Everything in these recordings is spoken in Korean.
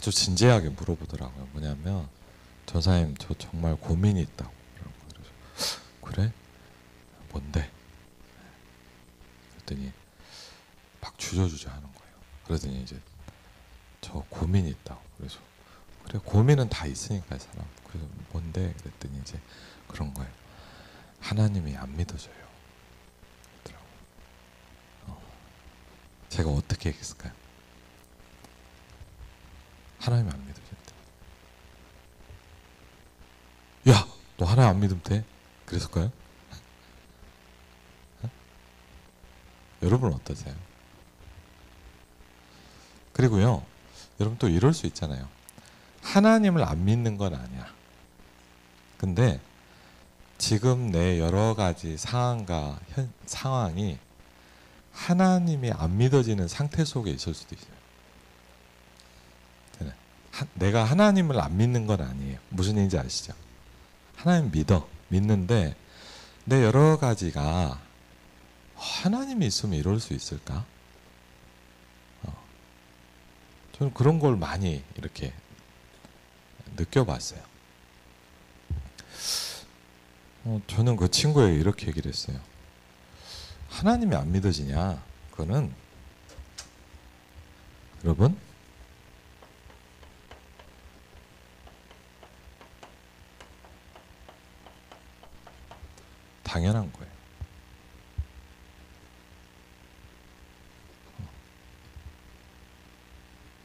아주 진지하게 물어보더라고요. 뭐냐면 전사님 저 정말 고민이 있다고. 그래서 그래? 뭔데? 그랬더니 막 주저주저 하는 거예요. 그러더니 이제 저 고민이 있다고. 그래서 그래 고민은 다 있으니까 사람. 그래서 뭔데? 그랬더니 이제 그런 거예요. 하나님이 안 믿어져요. 그러더라고요. 제가 어떻게 했을까요? 하나님이 안 믿어진다. 야, 너 하나님 안 믿으면 돼? 그랬을까요? 여러분 어떠세요? 그리고요, 여러분 또 이럴 수 있잖아요. 하나님을 안 믿는 건 아니야. 근데 지금 내 여러 가지 상황과 상황이 하나님이 안 믿어지는 상태 속에 있을 수도 있어요. 내가 하나님을 안 믿는 건 아니에요. 무슨 얘기인지 아시죠? 하나님 믿는데 내 여러 가지가 하나님이 있으면 이럴 수 있을까? 저는 그런 걸 많이 이렇게 느껴봤어요. 저는 그 친구에게 이렇게 얘기를 했어요. 하나님이 안 믿어지냐? 그거는 여러분 당연한 거예요.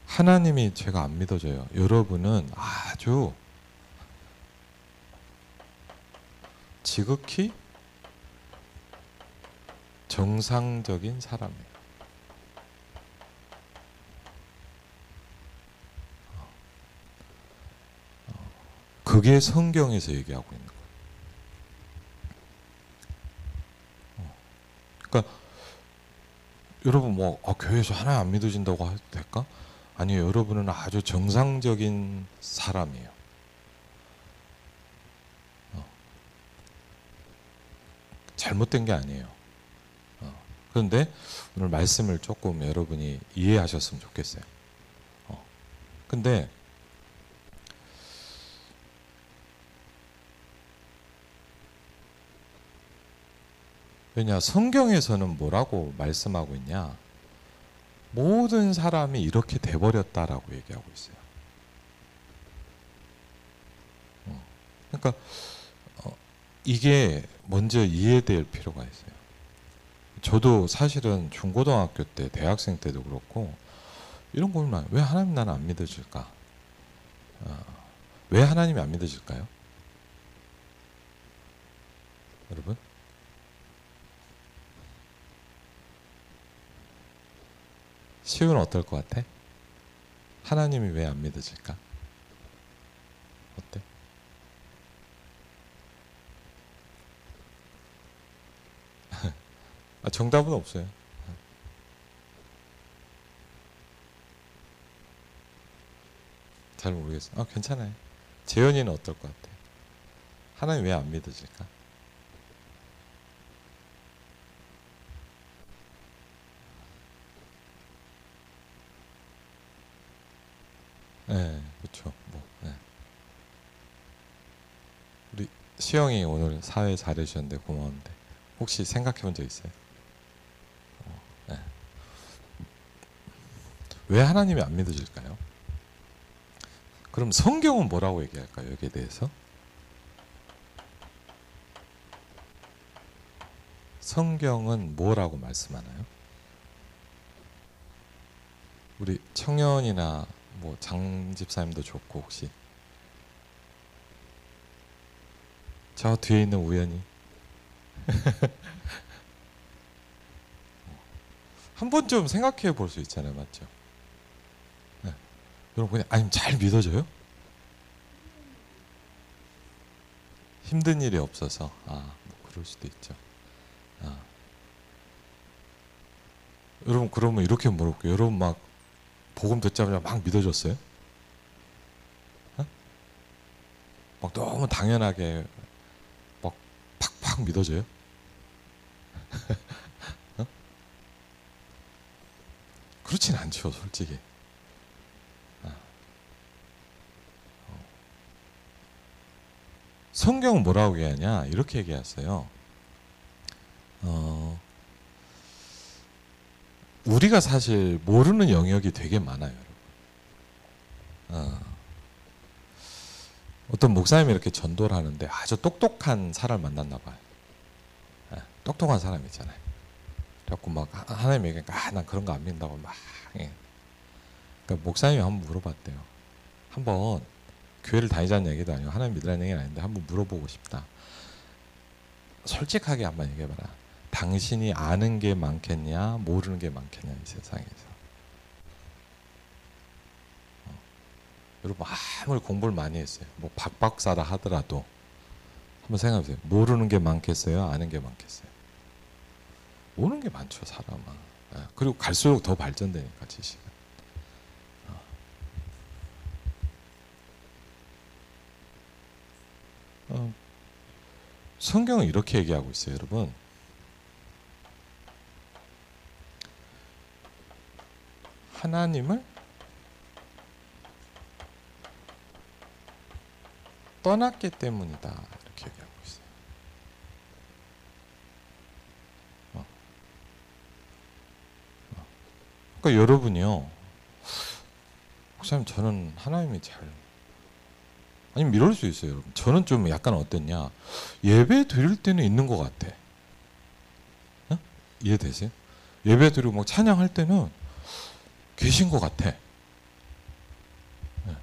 하나님이 제가 안 믿어져요. 여러분은 아주 지극히 정상적인 사람이에요. 그게 성경에서 얘기하고 있는 거예요. 그러니까 여러분 뭐 교회에서 하나님 안 믿어진다고 해도 될까? 아니요, 여러분은 아주 정상적인 사람이에요. 잘못된 게 아니에요. 그런데 오늘 말씀을 조금 여러분이 이해하셨으면 좋겠어요. 근데 왜냐, 성경에서는 뭐라고 말씀하고 있냐? 모든 사람이 이렇게 돼버렸다라고 얘기하고 있어요. 그러니까 이게 먼저 이해될 필요가 있어요. 저도 사실은 중고등학교 때, 대학생 때도 그렇고 이런 걸 왜 하나님 나는 안 믿어질까? 왜 하나님이 안 믿어질까요? 여러분? 시우는 어떨 것 같아? 하나님이 왜 안 믿어질까? 어때? 정답은 없어요. 잘 모르겠어요. 괜찮아요. 재현이는 어떨 것 같아? 하나님 왜 안 믿어질까? 네, 그렇죠. 네. 우리 시영이 오늘 사회 잘해주셨는데 고마운데 혹시 생각해 본 적 있어요? 네. 왜 하나님이 안 믿어질까요? 그럼 성경은 뭐라고 얘기할까요? 여기에 대해서? 성경은 뭐라고 말씀하나요? 우리 청년이나 뭐 장집사님도 좋고 혹시 저 뒤에 있는 우연히 한 번쯤 생각해 볼 수 있잖아요, 맞죠? 네. 여러분 그냥 아니면 잘 믿어져요? 힘든 일이 없어서 뭐 그럴 수도 있죠. 여러분 그러면 이렇게 물어볼게요. 여러분 막 복음 듣자마자 막 믿어졌어요? 막 너무 당연하게 막 팍팍 믿어져요? 그렇진 않죠, 솔직히. 성경은 뭐라고 얘기하냐? 이렇게 얘기했어요. 우리가 사실 모르는 영역이 되게 많아요, 여러분. 어떤 목사님이 이렇게 전도를 하는데 아주 똑똑한 사람을 만났나 봐요. 똑똑한 사람 있잖아요. 그래갖고 막 하나님 얘기하니까 난 그런 거 안 믿는다고 막. 그러니까 목사님이 한번 물어봤대요. 한번 교회를 다니자는 얘기도 아니고 하나님 믿으라는 얘기는 아닌데 한번 물어보고 싶다. 솔직하게 한번 얘기해봐라. 당신이 아는 게 많겠냐 모르는 게 많겠냐 이 세상에서. 여러분 아무리 공부를 많이 했어요. 뭐 박박사라 하더라도 한번 생각해보세요. 모르는 게 많겠어요? 아는 게 많겠어요? 모르는 게 많죠, 사람은. 그리고 갈수록 더 발전되니까 지식은. 성경은 이렇게 얘기하고 있어요, 여러분. 하나님을 떠났기 때문이다 이렇게 얘기하고 있어요. 그러니까 여러분이요, 목사님 저는 하나님이 아니 미룰 수 있어요, 여러분. 저는 좀 약간 어땠냐, 예배 드릴 때는 있는 것 같아. 이해되세요? 예배 드리고 막 찬양할 때는 계신 것 같아.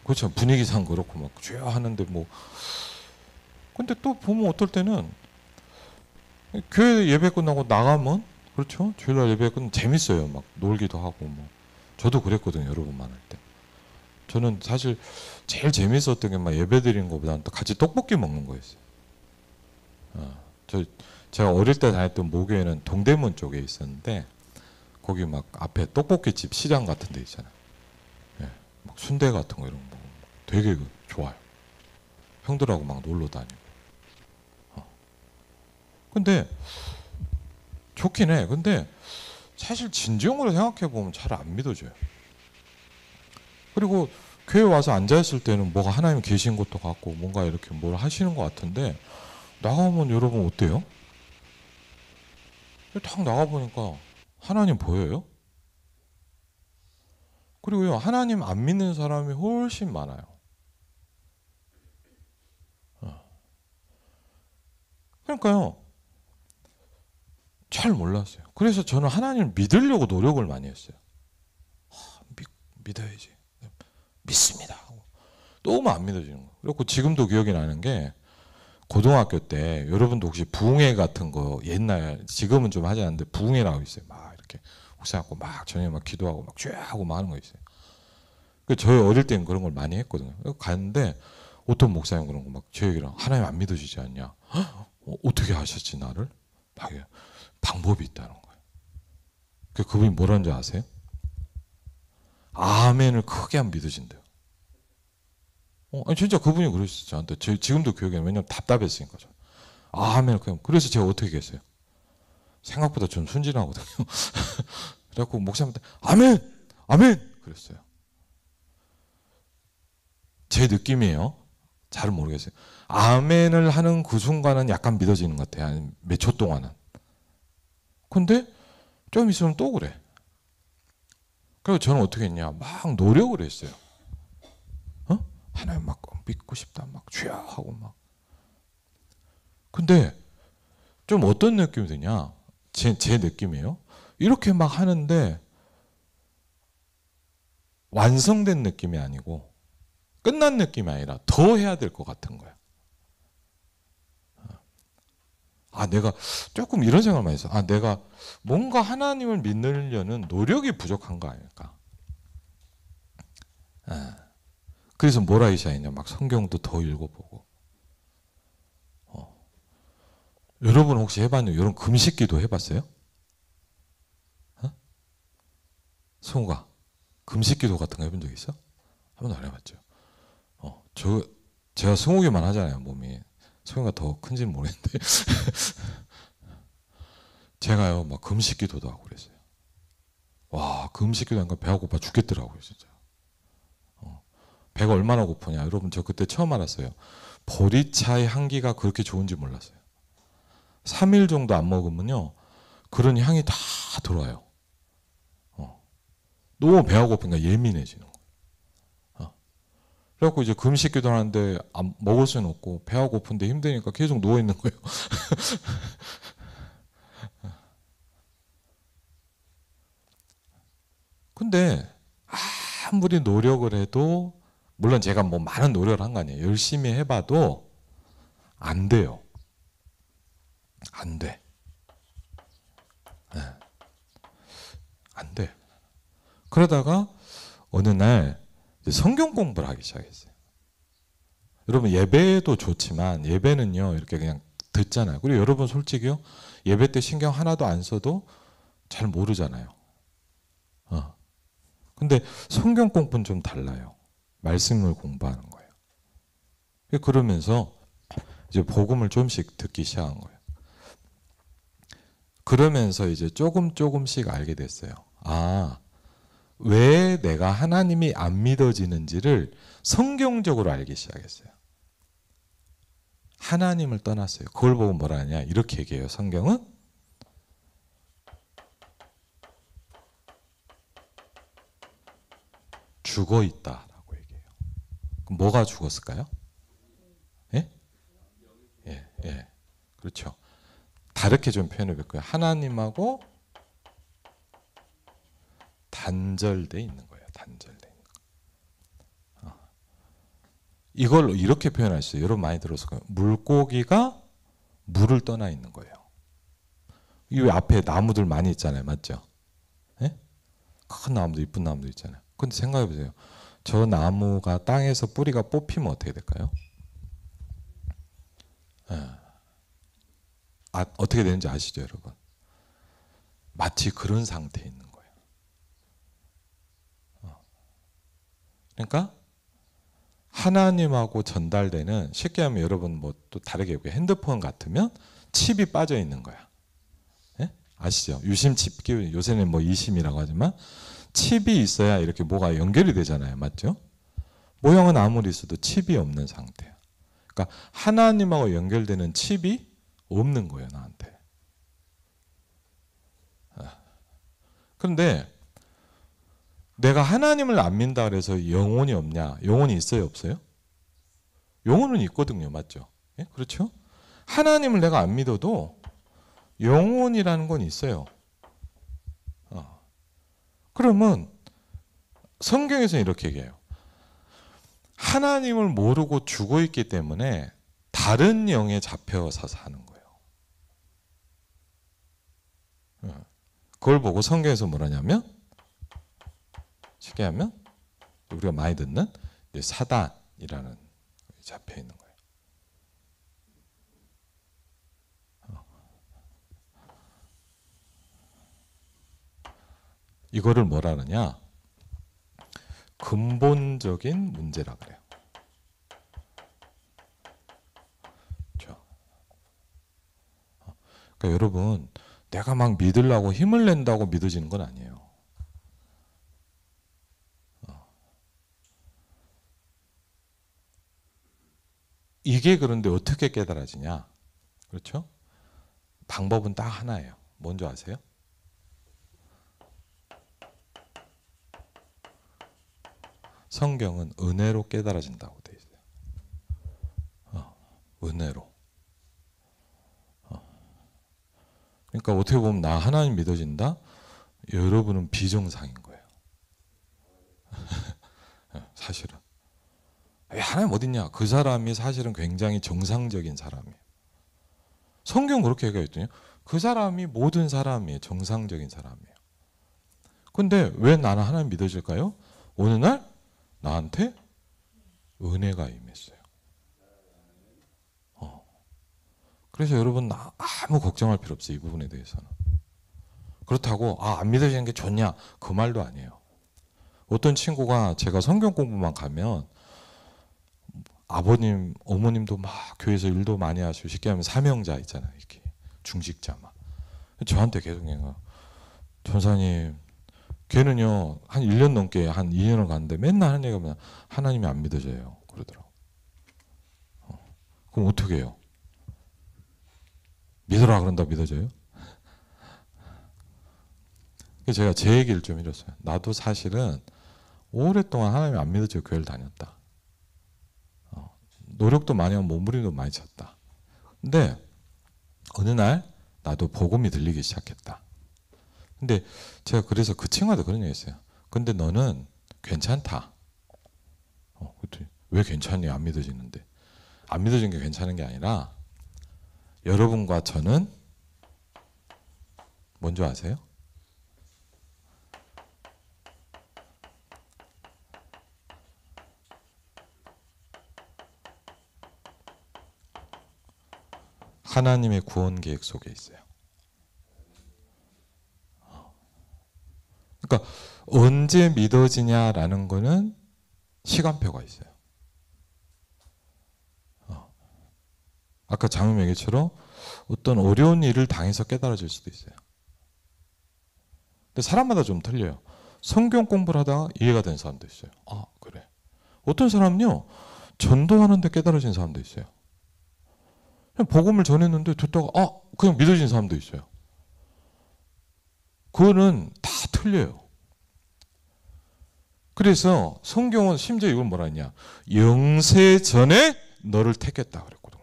그렇죠. 분위기상 그렇고 막 주여 하는데 뭐. 근데 또 보면 어떨 때는 교회 예배 끝나고 나가면, 그렇죠. 주일날 예배 끝나면 재밌어요. 막 놀기도 하고 뭐. 저도 그랬거든요. 여러분 만날 때. 저는 사실 제일 재밌었던 게 막 예배 드리는 것보다는 또 같이 떡볶이 먹는 거였어요. 제가 어릴 때 다녔던 모교에는 동대문 쪽에 있었는데 거기 막 앞에 떡볶이집 시장 같은 데 있잖아요. 막 순대 같은 거 이런 거 되게 좋아요. 형들하고 막 놀러 다니고. 근데 좋긴 해. 근데 사실 진정으로 생각해 보면 잘 안 믿어져요. 그리고 교회 와서 앉아 있을 때는 뭐가 하나님 계신 것도 같고 뭔가 이렇게 뭘 하시는 것 같은데 나가면 여러분 어때요? 딱 나가 보니까 하나님 보여요? 그리고요, 하나님 안 믿는 사람이 훨씬 많아요. 그러니까요, 잘 몰랐어요. 그래서 저는 하나님을 믿으려고 노력을 많이 했어요. 믿어야지. 믿습니다. 너무 안 믿어지는 거예요. 그리고 지금도 기억이 나는 게, 고등학교 때 여러분도 혹시 부흥회 같은 거 옛날, 지금은 좀 하지 않는데 부흥회라고 있어요. 막 이렇게 혹사하고 막 저녁에 막 기도하고 막 쫙하고 막 하는 거 있어요. 저희 어릴 때는 그런 걸 많이 했거든요. 갔는데 어떤 목사님 그런 거 막 제 얘기랑, 하나님 안 믿어지지 않냐? 어떻게 하셨지 나를? 막 방법이 있다는 거예요. 그분이 뭐라는 줄 아세요? 아멘을 크게 안 믿어진대요. 아니 진짜 그분이 그러셨어요. 저한테. 지금도 기억이 나요. 왜냐면 답답했으니까. 아멘을 그냥. 그래서 제가 어떻게 했어요? 생각보다 좀 순진하거든요. 그래갖고 목사님한테 아멘! 아멘! 그랬어요. 제 느낌이에요. 잘 모르겠어요. 아멘을 하는 그 순간은 약간 믿어지는 것 같아요. 몇 초 동안은. 근데 좀 있으면 또 그래. 그래서 저는 어떻게 했냐, 막 노력을 했어요. 하나님 막 믿고 싶다, 막 주야 하고 막. 근데 좀 어떤 느낌이 드냐, 제 느낌이에요. 이렇게 막 하는데 완성된 느낌이 아니고 끝난 느낌이 아니라 더 해야 될 것 같은 거야. 내가 조금 이런 생각을 많이 했어. 내가 뭔가 하나님을 믿으려는 노력이 부족한 거 아닐까. 그래서 뭐라 이샤이냐, 막 성경도 더 읽어보고. 여러분 혹시 해봤나요? 이런 금식기도 해봤어요? 성우가 금식기도 같은 거 해본 적 있어? 한 번도 안 해봤죠. 제가 스무개만 하잖아요, 몸이. 소영이가 더 큰지는 모르겠는데 제가요 막 금식기도도 하고 그랬어요. 와, 금식기도 하니까 배가 고파 죽겠더라고요, 진짜. 배가 얼마나 고프냐, 여러분 저 그때 처음 알았어요. 보리차의 향기가 그렇게 좋은지 몰랐어요. 3일 정도 안 먹으면요, 그런 향이 다 들어와요. 너무 배가 고프니까 예민해지는 거예요. 그래갖고 이제 금식기도 하는데 먹을 수는 없고 배가 고픈데 힘드니까 계속 누워 있는 거예요. 근데 아무리 노력을 해도, 물론 제가 뭐 많은 노력을 한 거 아니에요. 열심히 해봐도 안 돼요. 안 돼. 네. 안 돼. 그러다가 어느 날 성경 공부를 하기 시작했어요. 여러분, 예배도 좋지만 예배는요, 이렇게 그냥 듣잖아요. 그리고 여러분 솔직히요, 예배 때 신경 하나도 안 써도 잘 모르잖아요. 근데 성경 공부는 좀 달라요. 말씀을 공부하는 거예요. 그러면서 이제 복음을 좀씩 듣기 시작한 거예요. 그러면서 이제 조금씩 알게 됐어요. 왜 내가 하나님이 안 믿어지는지를 성경적으로 알기 시작했어요. 하나님을 떠났어요. 그걸 보고 뭐라 하냐, 이렇게 얘기해요. 성경은 죽어 있다라고 얘기해요. 그럼 뭐가 죽었을까요? 예? 예. 그렇죠. 다르게 좀 표현해 볼까요? 하나님하고 단절돼 있는 거예요. 단절돼 있는 거. 이걸 이렇게 표현할 수 있어요. 여러분 많이 들었을 거예요. 물고기가 물을 떠나 있는 거예요. 이 앞에 나무들 많이 있잖아요. 맞죠? 예? 큰 나무도 이쁜 나무도 있잖아요. 근데 생각해 보세요. 저 나무가 땅에서 뿌리가 뽑히면 어떻게 될까요? 어떻게 되는지 아시죠, 여러분? 마치 그런 상태에 있는 거예요. 그러니까 하나님하고 전달되는, 쉽게 하면 여러분 뭐 또 다르게 얘기해요. 핸드폰 같으면 칩이 빠져 있는 거야. 예? 아시죠? 유심 칩, 요새는 뭐 이심이라고 하지만 칩이 있어야 이렇게 뭐가 연결이 되잖아요. 맞죠? 모형은 아무리 있어도 칩이 없는 상태야. 그러니까 하나님하고 연결되는 칩이 없는 거예요, 나한테. 그런데 내가 하나님을 안 믿는다 그래서 영혼이 없냐? 영혼이 있어요, 없어요? 영혼은 있거든요. 맞죠? 예? 그렇죠? 하나님을 내가 안 믿어도 영혼이라는 건 있어요. 그러면 성경에서는 이렇게 얘기해요. 하나님을 모르고 죽어 있기 때문에 다른 영에 잡혀서 사는 거예요. 그걸 보고 성경에서 뭐라냐면, 쉽게 하면 우리가 많이 듣는 사단이라는 잡혀 있는 거예요. 이거를 뭐라 하느냐? 근본적인 문제라 그래요. 그렇죠? 그러니까 여러분, 내가 막 믿으려고 힘을 낸다고 믿어지는 건 아니에요. 이게 그런데 어떻게 깨달아지냐? 그렇죠? 방법은 딱 하나예요. 뭔지 아세요? 성경은 은혜로 깨달아진다고 돼 있어요. 은혜로. 그러니까 어떻게 보면 나 하나님 믿어진다? 여러분은 비정상인 거예요. 사실은. 하나님 어딨냐? 그 사람이 사실은 굉장히 정상적인 사람이에요. 성경 그렇게 얘기했더니 그 사람이 모든 사람이에요. 정상적인 사람이에요. 근데 왜 나는 하나님 믿어질까요? 어느 날 나한테 은혜가 임했어요. 그래서 여러분 아무 걱정할 필요 없어요. 이 부분에 대해서는. 그렇다고 안 믿어지는 게 좋냐? 그 말도 아니에요. 어떤 친구가 제가 성경 공부만 가면 아버님, 어머님도 막 교회에서 일도 많이 하시고, 쉽게 하면 사명자 있잖아요. 이렇게 중직자 막. 저한테 계속 얘기해요. 전사님, 걔는요 한 1년 넘게 한 2년을 갔는데 맨날 하는 얘기가 뭐냐? 하나님이 안 믿어져요. 그러더라고. 그럼 어떻게 해요? 믿어라 그런다 믿어져요? 제가 제 얘기를 좀 해줬어요. 나도 사실은 오랫동안 하나님이 안 믿어져 교회를 다녔다. 노력도 많이 하고 몸부림도 많이 쳤다. 근데 어느 날 나도 복음이 들리기 시작했다. 근데 제가 그래서 그 친구한테 그런 얘기 했어요. 근데 너는 괜찮다. 그랬더니 왜 괜찮니? 안 믿어지는데. 안 믿어지는 게 괜찮은 게 아니라 여러분과 저는 뭔지 아세요? 하나님의 구원 계획 속에 있어요. 그러니까 언제 믿어지냐라는 거는 시간표가 있어요. 아까 장님 얘기처럼 어떤 어려운 일을 당해서 깨달아질 수도 있어요. 근데 사람마다 좀 틀려요. 성경 공부를 하다가 이해가 된 사람도 있어요. 아, 그래. 어떤 사람은요, 전도하는데 깨달아진 사람도 있어요. 그냥 복음을 전했는데 듣다가 그냥 믿어진 사람도 있어요. 그거는 다 틀려요. 그래서 성경은 심지어 이걸 뭐라 했냐? 영세 전에 너를 택했다 그랬거든요.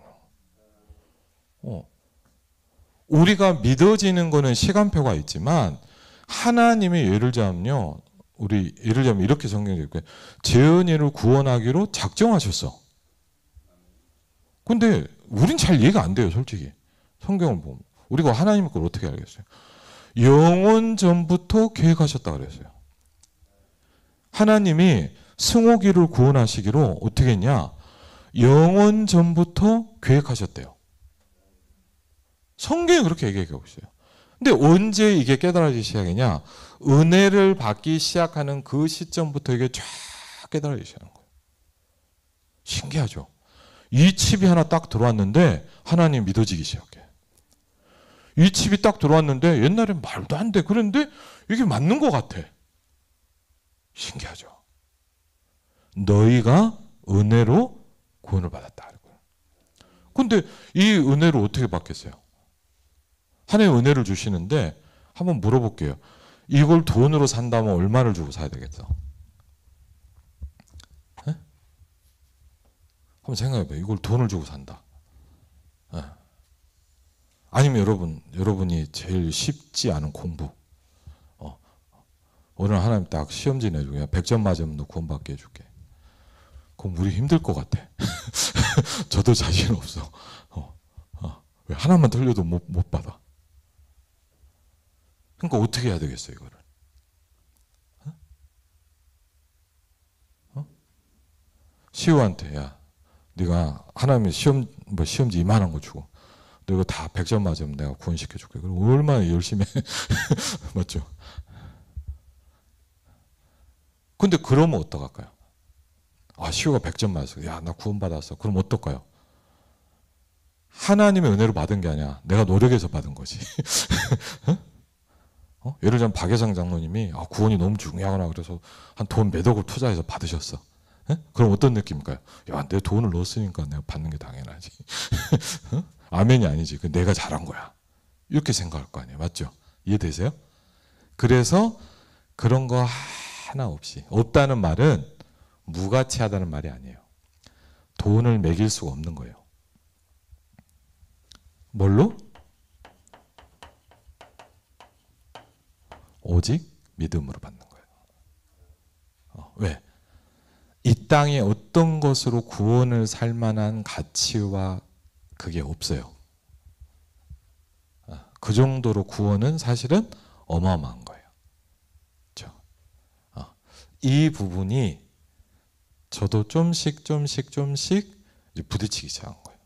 우리가 믿어지는 거는 시간표가 있지만 하나님이 예를 들자면요. 우리 예를 들자면 이렇게 성경에 있고요. 재은이를 구원하기로 작정하셨어. 근데 우린 잘 이해가 안 돼요, 솔직히. 성경을 보면. 우리가 하나님 걸 어떻게 알겠어요? 영원 전부터 계획하셨다 그랬어요. 하나님이 승옥이를 구원하시기로 어떻게 했냐? 영원 전부터 계획하셨대요. 성경이 그렇게 얘기하고 있어요. 근데 언제 이게 깨달아지기 시작이냐? 은혜를 받기 시작하는 그 시점부터 이게 쫙 깨달아지기 시작하는 거예요. 신기하죠? 이 칩이 하나 딱 들어왔는데 하나님 믿어지기 시작해. 이 칩이 딱 들어왔는데 옛날엔 말도 안 돼. 그런데 이게 맞는 것 같아. 신기하죠? 너희가 은혜로 구원을 받았다. 그런데 이 은혜를 어떻게 받겠어요? 하나님 은혜를 주시는데 한번 물어볼게요. 이걸 돈으로 산다면 얼마를 주고 사야 되겠어? 네? 한번 생각해봐요. 이걸 돈을 주고 산다. 네. 아니면 여러분이 제일 쉽지 않은 공부. 오늘 하나님 딱 시험지 내주고 100점 맞으면 너 구원받게 해줄게. 그럼 우리 힘들 것 같아. 저도 자신 없어. 왜 하나만 틀려도 못 받아. 그러니까 어떻게 해야 되겠어요, 이거를? 시우한테 야, 네가 하나님의 시험지 이만한 거 주고 너 이거 다 100점 맞으면 내가 구원시켜 줄게. 그럼 얼마나 열심히 해. 맞죠? 근데 그러면 어떡할까요? 시우가 100점 맞았어. 야, 나 구원받았어. 그럼 어떨까요? 하나님의 은혜로 받은 게 아니야. 내가 노력해서 받은 거지. 예를 들면 박예상 장로님이 구원이 너무 중요하구나 그래서 한 돈 몇 억을 투자해서 받으셨어. 그럼 어떤 느낌일까요? 야, 내 돈을 넣었으니까 내가 받는 게 당연하지. 아멘이 아니지. 내가 잘한 거야. 이렇게 생각할 거 아니에요. 맞죠? 이해되세요? 그래서 그런 거 하나 없이. 없다는 말은 무가치하다는 말이 아니에요. 돈을 매길 수가 없는 거예요. 뭘로? 오직 믿음으로 받는 거예요. 왜? 이 땅에 어떤 것으로 구원을 살 만한 가치와 그게 없어요. 그 정도로 구원은 사실은 어마어마한 거예요. 그렇죠? 이 부분이 저도 좀씩 이제 부딪히기 시작한 거예요.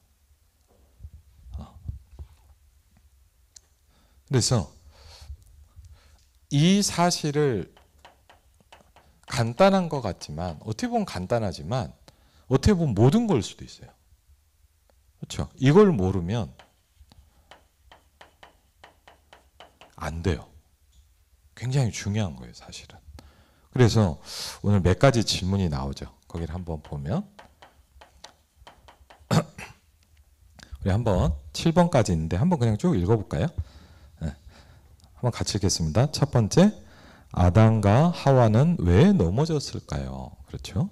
그래서 이 사실을 간단한 것 같지만 어떻게 보면 간단하지만 어떻게 보면 모든 걸 수도 있어요. 그렇죠? 이걸 모르면 안 돼요. 굉장히 중요한 거예요, 사실은. 그래서 오늘 몇 가지 질문이 나오죠. 거기를 한번 보면 우리 한번 7번까지 있는데 한번 그냥 쭉 읽어볼까요? 네. 한번 같이 읽겠습니다. 첫 번째, 아담과 하와는 왜 넘어졌을까요? 그렇죠?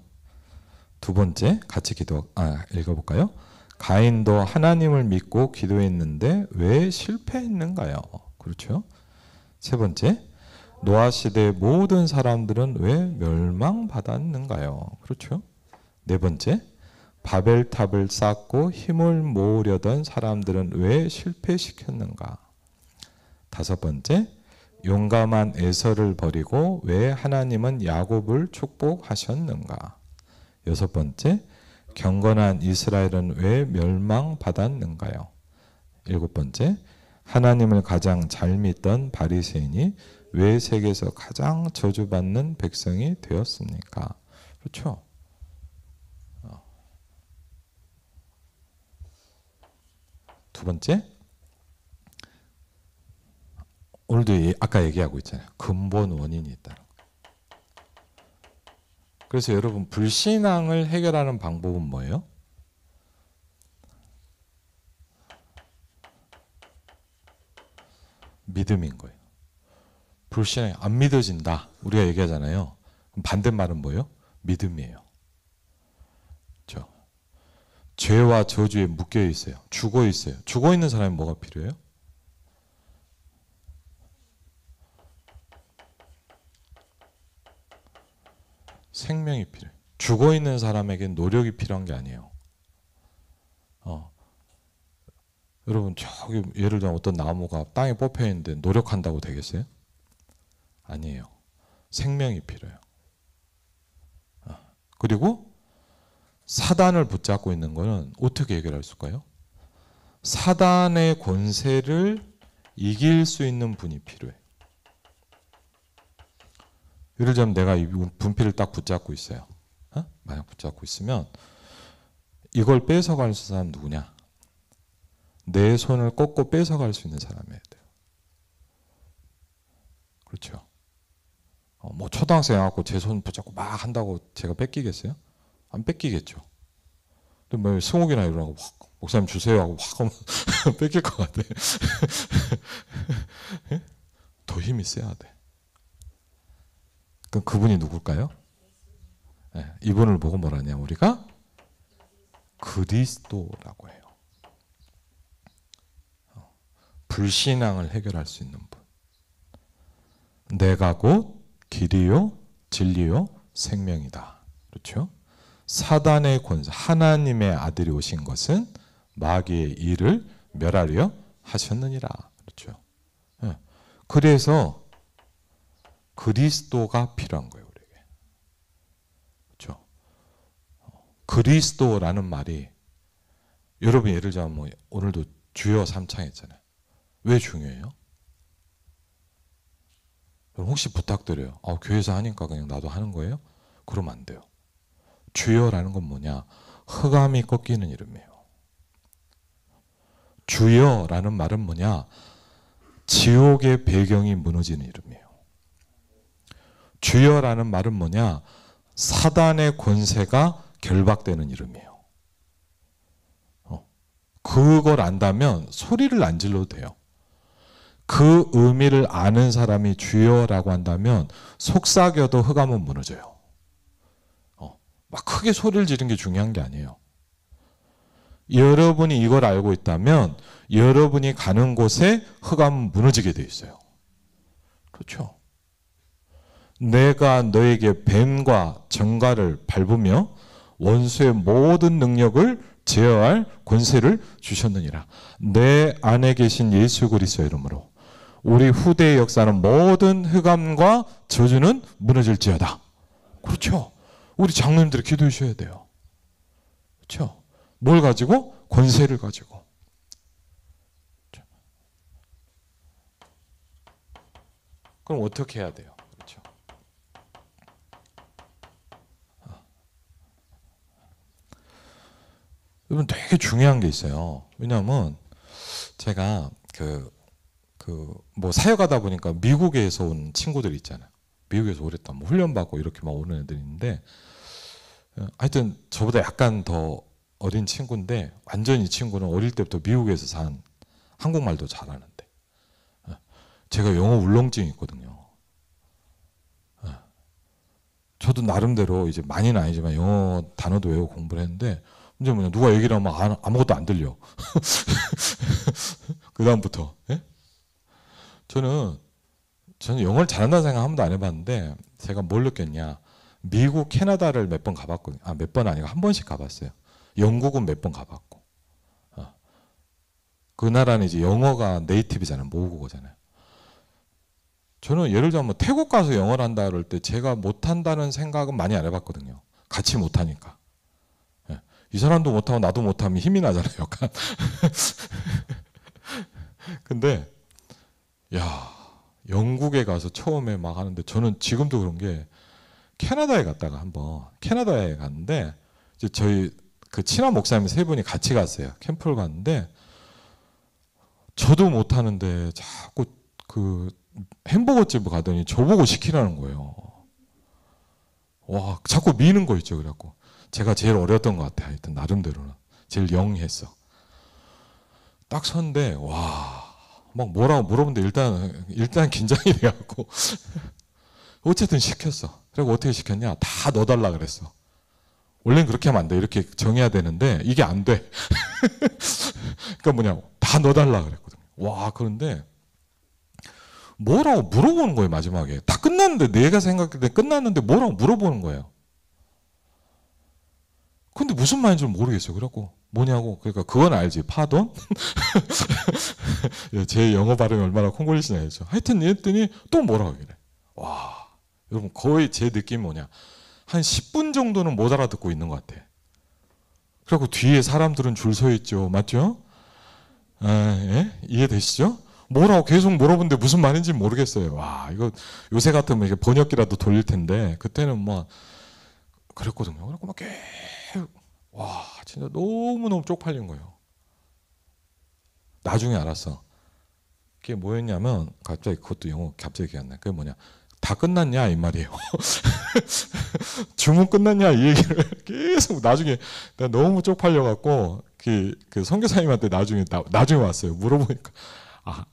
두 번째, 같이 읽어볼까요? 가인도 하나님을 믿고 기도했는데 왜 실패했는가요? 그렇죠? 세 번째, 노아 시대의 모든 사람들은 왜 멸망받았는가요? 그렇죠? 네 번째, 바벨탑을 쌓고 힘을 모으려던 사람들은 왜 실패시켰는가? 다섯 번째, 용감한 에서를 버리고 왜 하나님은 야곱을 축복하셨는가? 여섯 번째, 경건한 이스라엘은 왜 멸망받았는가요? 일곱 번째, 하나님을 가장 잘 믿던 바리새인이 왜 세계에서 가장 저주받는 백성이 되었습니까? 그렇죠? 두 번째, 오늘도 아까 얘기하고 있잖아요. 근본 원인이 있다는 거. 그래서 여러분, 불신앙을 해결하는 방법은 뭐예요? 믿음인 거예요. 불신앙이 안 믿어진다, 우리가 얘기하잖아요. 그럼 반대말은 뭐예요? 믿음이에요. 그렇죠? 죄와 저주에 묶여 있어요. 죽어 있어요. 죽어 있는 사람이 뭐가 필요해요? 생명이 필요해요. 죽어 있는 사람에겐 노력이 필요한 게 아니에요. 여러분, 저기 예를 들면 어떤 나무가 땅에 뽑혀 있는데 노력한다고 되겠어요? 아니에요. 생명이 필요해요. 그리고 사단을 붙잡고 있는 거는 어떻게 해결할 수 있을까요? 사단의 권세를 이길 수 있는 분이 필요해요. 예를 들면 내가 이 분필을 딱 붙잡고 있어요. 만약 붙잡고 있으면 이걸 뺏어갈 사람 누구냐? 내 손을 꺾고 뺏어갈 수 있는 사람이어야 돼요. 그렇죠? 뭐 초등학생 와갖고 제 손 붙잡고 막 한다고 제가 뺏기겠어요? 안 뺏기겠죠. 근데 뭐 승욱이나 이러고 확 목사님 주세요 하고 확 하면 뺏길 것 같아. 더 힘이 세야 돼. 그럼 그분이 누굴까요? 네, 이분을 보고 뭐라냐, 우리가 그리스도라고 해요. 불신앙을 해결할 수 있는 분. 내가 곧 길이요 진리요 생명이다. 그렇죠? 사단의 권세, 하나님의 아들이 오신 것은 마귀의 일을 멸하려 하셨느니라. 그렇죠? 네. 그래서 그리스도가 필요한 거예요, 우리에게. 그렇죠? 그리스도라는 말이, 여러분 예를 들면 뭐 오늘도 주여 삼창했잖아요. 왜 중요해요? 혹시 부탁드려요. 교회에서 하니까 그냥 나도 하는 거예요? 그러면 안 돼요. 주여라는 건 뭐냐? 흑암이 꺾이는 이름이에요. 주여라는 말은 뭐냐? 지옥의 배경이 무너지는 이름이에요. 주여라는 말은 뭐냐? 사단의 권세가 결박되는 이름이에요. 그걸 안다면 소리를 안 질러도 돼요. 그 의미를 아는 사람이 주여라고 한다면 속삭여도 흑암은 무너져요. 막 크게 소리를 지르는 게 중요한 게 아니에요. 여러분이 이걸 알고 있다면 여러분이 가는 곳에 흑암은 무너지게 돼 있어요. 그렇죠? 내가 너에게 뱀과 정갈을 밟으며 원수의 모든 능력을 제어할 권세를 주셨느니라. 내 안에 계신 예수 그리스도의 이름으로 우리 후대의 역사는 모든 흑암과 저주는 무너질지어다. 그렇죠? 우리 장로님들이 기도해 주셔야 돼요. 그렇죠? 뭘 가지고? 권세를 가지고. 그렇죠? 그럼 어떻게 해야 돼요? 그렇죠? 여러분, 되게 중요한 게 있어요. 왜냐하면 제가 뭐 사역하다 보니까 미국에서 온 친구들 있잖아요. 미국에서 오랬다, 뭐 훈련받고 이렇게 막 오는 애들이 있는데, 하여튼 저보다 약간 더 어린 친구인데 완전 이 친구는 어릴 때부터 미국에서 산 한국말도 잘하는데 제가 영어 울렁증이 있거든요. 저도 나름대로 이제 많이는 아니지만 영어 단어도 외우고 공부를 했는데 문제는 뭐냐, 누가 얘기를 하면 아무것도 안 들려. 그 다음부터 저는 영어를 잘한다는 생각 한 번도 안 해봤는데 제가 뭘 느꼈냐, 미국, 캐나다를 몇 번 가봤거든요. 몇 번 아니고 한 번씩 가봤어요. 영국은 몇 번 가봤고. 그 나라는 이제 영어가 네이티브잖아요. 모국어잖아요. 저는 예를 들면 뭐 태국 가서 영어를 한다 그럴 때 제가 못한다는 생각은 많이 안 해봤거든요. 같이 못하니까. 이 사람도 못하고 나도 못하면 힘이 나잖아요. 약간. 근데 야, 영국에 가서 처음에 막 하는데 저는 지금도 그런 게 캐나다에 갔다가 한번 캐나다에 갔는데 이제 저희 그 친한 목사님 세 분이 같이 갔어요. 캠프를 갔는데 저도 못하는데 자꾸 그 햄버거 집을 가더니 저보고 시키라는 거예요. 와, 자꾸 미는 거 있죠. 그래갖고 제가 제일 어렸던 것 같아요. 하여튼 나름대로는 제일 영했어. 딱 섰는데 와, 막 뭐라고 물어보는데 일단 긴장이 돼갖고 어쨌든 시켰어. 그리고 어떻게 시켰냐, 다 넣어달라 그랬어. 원래는 그렇게 하면 안 돼. 이렇게 정해야 되는데 이게 안 돼. 그러니까 뭐냐, 다 넣어달라 그랬거든요. 와, 그런데 뭐라고 물어보는 거예요. 마지막에 다 끝났는데, 내가 생각할 때 끝났는데 뭐라고 물어보는 거예요. 근데 무슨 말인지 모르겠어요. 그래갖고 뭐냐고, 그러니까 그건 알지, 파돈. 제 영어 발음이 얼마나 콩글리시냐 했죠. 하여튼 했더니 또 뭐라고 그래. 와, 여러분 거의 제 느낌이 뭐냐, 한 10분 정도는 못 알아듣고 있는 것 같아. 그리고 뒤에 사람들은 줄 서 있죠. 맞죠? 이해되시죠? 뭐라고 계속 물어보는데 무슨 말인지 모르겠어요. 와, 이거 요새 같으면 이게 번역기라도 돌릴 텐데 그때는 뭐 그랬거든요. 그래서 막 계속, 와, 진짜 너무너무 쪽팔린 거예요. 나중에 알았어. 그게 뭐였냐면, 갑자기 그것도 영어 갑자기 기억나네. 그게 뭐냐, 다 끝났냐 이 말이에요. 주문 끝났냐 이 얘기를 계속 나중에, 내가 너무 쪽팔려갖고 그 선교사님한테 나중에 왔어요. 물어보니까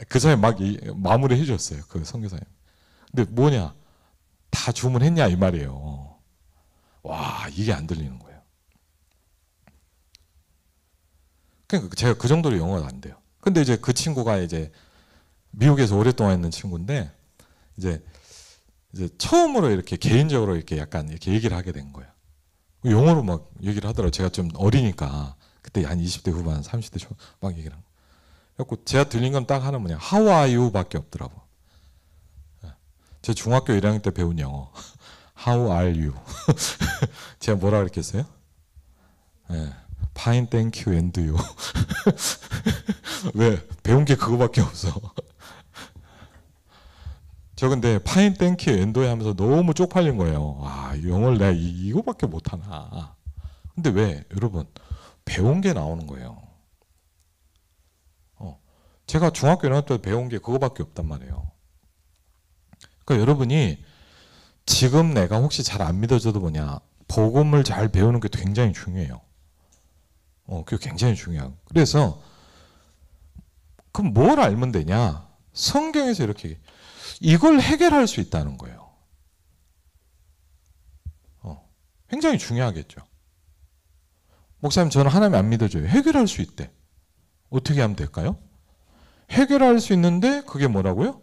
그 사람이 막 마무리 해줬어요. 그 선교사님. 근데 뭐냐, 다 주문했냐 이 말이에요. 와, 이게 안 들리는 거예요. 그러니까 제가 그 정도로 영어가 안 돼요. 근데 이제 그 친구가 이제 미국에서 오랫동안 있는 친구인데 이제 처음으로 이렇게 개인적으로 이렇게 약간 이렇게 얘기를 하게 된 거예요. 영어로 막 얘기를 하더라고요. 제가 좀 어리니까 그때 한 20대 후반, 30대 초 막 얘기를 하고. 그래갖고 제가 들린 건 딱 하나, 뭐냐, How are you 밖에 없더라고. 제 중학교 1학년 때 배운 영어. How are you? 제가 뭐라 그랬겠어요? Fine, thank you, and you. 왜? 배운 게 그거밖에 없어. 저 근데 Fine, thank you, and you 하면서 너무 쪽팔린 거예요. 와, 영어를 내가 이거밖에 못하나. 근데 왜? 여러분, 배운 게 나오는 거예요. 제가 중학교 1학년 때 배운 게 그거밖에 없단 말이에요. 그러니까 여러분이 지금 내가 혹시 잘 안 믿어져도 뭐냐, 복음을 잘 배우는 게 굉장히 중요해요. 그게 굉장히 중요하고. 그래서 그럼 뭘 알면 되냐? 성경에서 이렇게 이걸 해결할 수 있다는 거예요. 굉장히 중요하겠죠. 목사님, 저는 하나님 안 믿어줘요. 해결할 수 있대. 어떻게 하면 될까요? 해결할 수 있는데 그게 뭐라고요?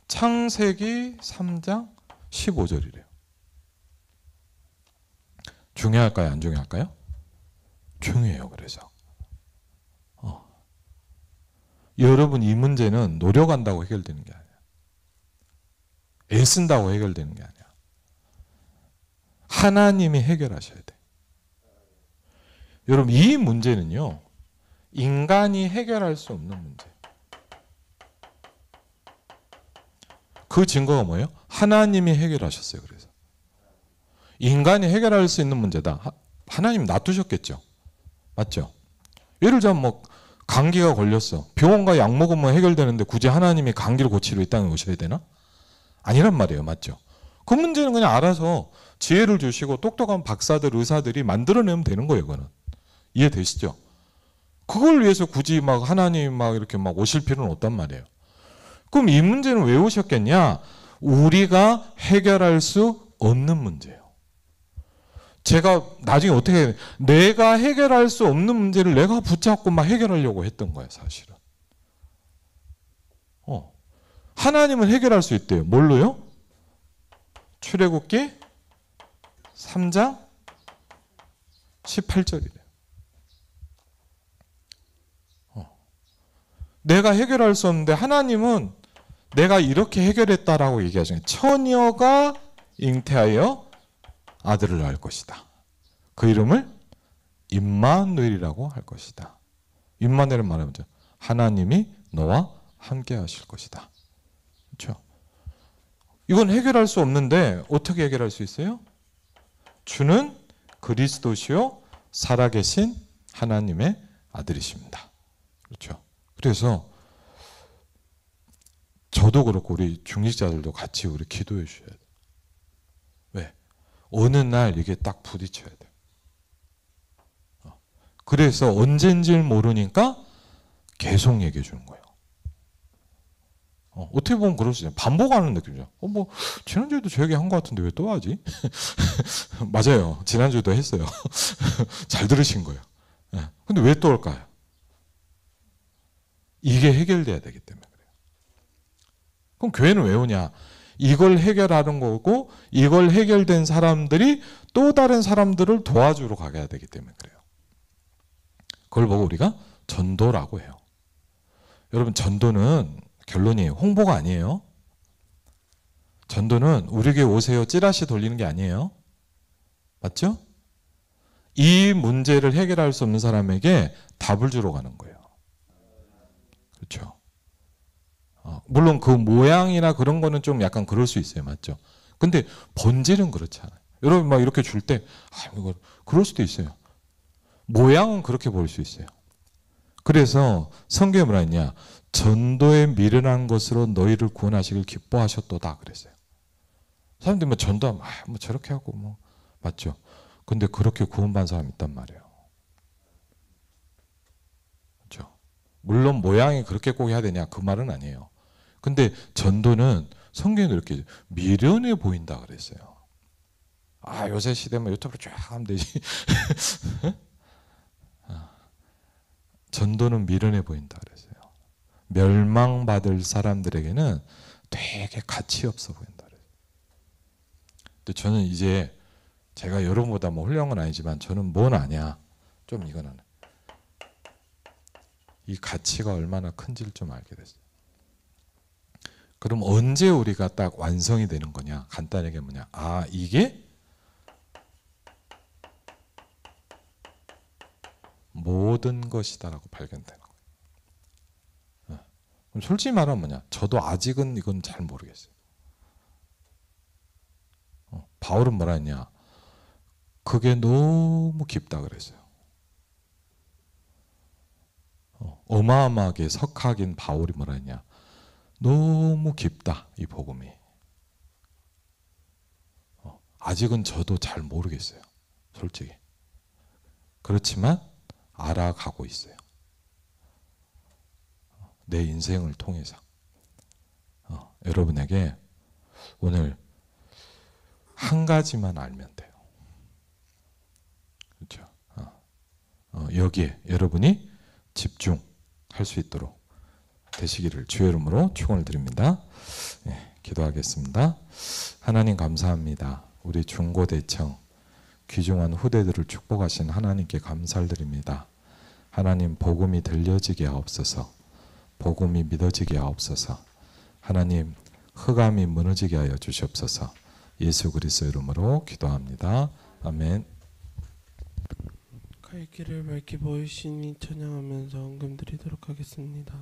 창세기 3장 15절이래요. 중요할까요? 안 중요할까요? 중요해요. 그래서 여러분, 이 문제는 노력한다고 해결되는 게 아니야. 애쓴다고 해결되는 게 아니야. 하나님이 해결하셔야 돼. 여러분, 이 문제는요, 인간이 해결할 수 없는 문제. 그 증거가 뭐예요? 하나님이 해결하셨어요. 그래서 인간이 해결할 수 있는 문제다. 하나님 놔두셨겠죠. 맞죠? 예를 들자면 뭐 감기가 걸렸어. 병원과 약 먹으면 해결되는데 굳이 하나님이 감기를 고치러 이 땅에 오셔야 되나? 아니란 말이에요. 맞죠? 그 문제는 그냥 알아서 지혜를 주시고 똑똑한 박사들, 의사들이 만들어내면 되는 거예요. 그거는. 이해되시죠? 그걸 위해서 굳이 막 하나님 막 이렇게 막 오실 필요는 없단 말이에요. 그럼 이 문제는 왜 오셨겠냐? 우리가 해결할 수 없는 문제예요. 제가 나중에 어떻게 해야 돼? 내가 해결할 수 없는 문제를 내가 붙잡고 막 해결하려고 했던 거예요, 사실은. 하나님은 해결할 수 있대요. 뭘로요? 출애굽기 3장 18절이래요. 내가 해결할 수 없는데 하나님은 내가 이렇게 해결했다라고 얘기하잖아요. 처녀가 잉태하여 아들을 낳을 것이다. 그 이름을 임마누엘이라고 할 것이다. 임마누엘은 말하면 하나님이 너와 함께 하실 것이다. 그렇죠? 이건 해결할 수 없는데 어떻게 해결할 수 있어요? 주는 그리스도시요 살아계신 하나님의 아들이십니다. 그렇죠? 그래서 저도 그렇고 우리 중직자들도 같이 우리 기도해 주셔야 돼요. 왜? 어느 날 이게 딱 부딪혀야 돼요. 그래서 언젠지 모르니까 계속 얘기해 주는 거예요. 어떻게 보면 그럴 수 있어요. 반복하는 느낌이죠. 뭐 지난주에도 저 얘기 한 것 같은데 왜 또 하지? 맞아요. 지난주에도 했어요. 잘 들으신 거예요. 근데 왜 또 올까요? 이게 해결돼야 되기 때문에 그래요. 그럼 교회는 왜 오냐? 이걸 해결하는 거고 이걸 해결된 사람들이 또 다른 사람들을 도와주러 가야 되기 때문에 그래요. 그걸 보고 우리가 전도라고 해요. 여러분 전도는 결론이에요. 홍보가 아니에요. 전도는 우리에게 오세요 찌라시 돌리는 게 아니에요. 맞죠? 이 문제를 해결할 수 없는 사람에게 답을 주러 가는 거예요. 그렇죠? 물론 그 모양이나 그런 거는 좀 약간 그럴 수 있어요. 맞죠? 근데 본질은 그렇지 않아요. 여러분 막 이렇게 줄 때 이거 그럴 수도 있어요. 모양은 그렇게 보일 수 있어요. 그래서 성경에 뭐라 했냐? 전도에 미련한 것으로 너희를 구원하시길 기뻐하셨도다 그랬어요. 사람들이 뭐 전도하면 뭐 저렇게 하고 뭐 맞죠? 근데 그렇게 구원받은 사람이 있단 말이에요. 그렇죠? 물론 모양이 그렇게 꼭 해야 되냐 그 말은 아니에요. 근데 전도는 성경에도 이렇게 미련해 보인다 그랬어요. 요새 시대면 유튜브로 쫙 하면 되지. 전도는 미련해 보인다 그랬어요. 멸망받을 사람들에게는 되게 가치 없어 보인다 그랬어요. 근데 저는 이제 제가 여러분보다 뭐 훌륭한 건 아니지만 저는 뭔 아냐. 좀 이거는 이 가치가 얼마나 큰지를 좀 알게 됐어요. 그럼 언제 우리가 딱 완성이 되는 거냐? 간단하게 뭐냐? 이게 모든 것이다라고 발견되는 거예요. 그럼 솔직히 말하면 뭐냐? 저도 아직은 이건 잘 모르겠어요. 바울은 뭐라 했냐? 그게 너무 깊다 그랬어요. 어마어마하게 석학인 바울이 뭐라 했냐? 너무 깊다 이 복음이. 아직은 저도 잘 모르겠어요. 솔직히. 그렇지만 알아가고 있어요. 내 인생을 통해서. 여러분에게 오늘 한 가지만 알면 돼요. 그렇죠? 여기에 여러분이 집중할 수 있도록 되시기를 주의 이름으로 축원을 드립니다. 기도하겠습니다. 하나님 감사합니다. 우리 중고대청 귀중한 후대들을 축복하신 하나님께 감사를 드립니다. 하나님 복음이 들려지게 하옵소서. 복음이 믿어지게 하옵소서. 하나님 흑암이 무너지게 하여 주시옵소서. 예수 그리스도 이름으로 기도합니다. 아멘. 갈 길을 밝히 보이시니 찬양하면서 헌금 드리도록 하겠습니다.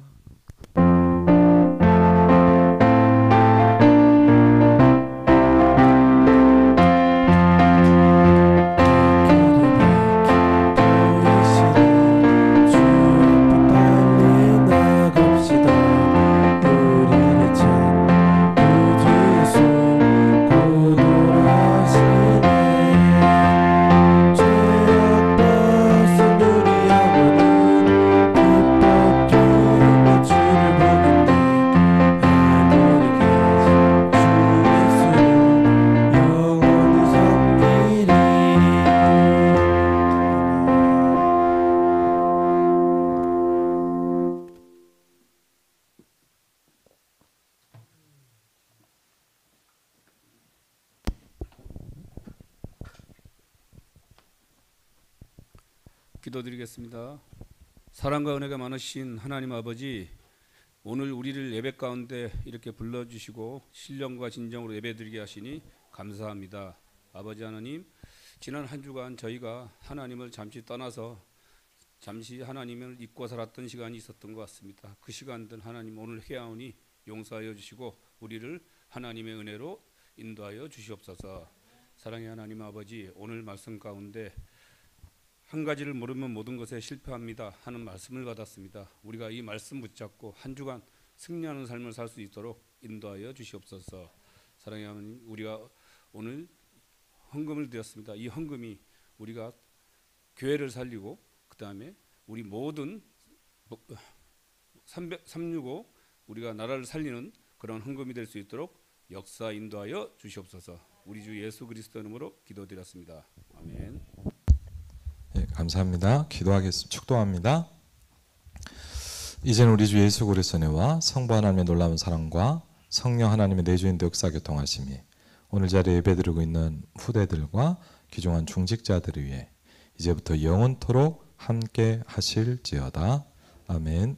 Senhor 기도드리겠습니다. 사랑과 은혜가 많으신 하나님 아버지, 오늘 우리를 예배 가운데 이렇게 불러주시고 신령과 진정으로 예배드리게 하시니 감사합니다. 아버지 하나님, 지난 한 주간 저희가 하나님을 잠시 떠나서 잠시 하나님을 잊고 살았던 시간이 있었던 것 같습니다. 그 시간들 하나님 오늘 회하오니 용서하여 주시고 우리를 하나님의 은혜로 인도하여 주시옵소서. 사랑의 하나님 아버지, 오늘 말씀 가운데 한 가지를 모르면 모든 것에 실패합니다 하는 말씀을 받았습니다. 우리가 이 말씀 붙잡고 한 주간 승리하는 삶을 살 수 있도록 인도하여 주시옵소서. 사랑의 하나님, 우리가 오늘 헌금을 드렸습니다. 이 헌금이 우리가 교회를 살리고 그 다음에 우리 모든 365 우리가 나라를 살리는 그런 헌금이 될 수 있도록 역사 인도하여 주시옵소서. 우리 주 예수 그리스도 이름으로 기도드렸습니다. 아멘. 예, 감사합니다. 축도합니다. 이제는 우리 주 예수 그리스도의 은혜와 성부 하나님의 놀라운 사랑과 성령 하나님의 내주인도 역사 교통하심이 오늘 자리에 예배드리고 있는 후대들과 귀중한 중직자들을 위해 이제부터 영원토록 함께 하실지어다. 아멘.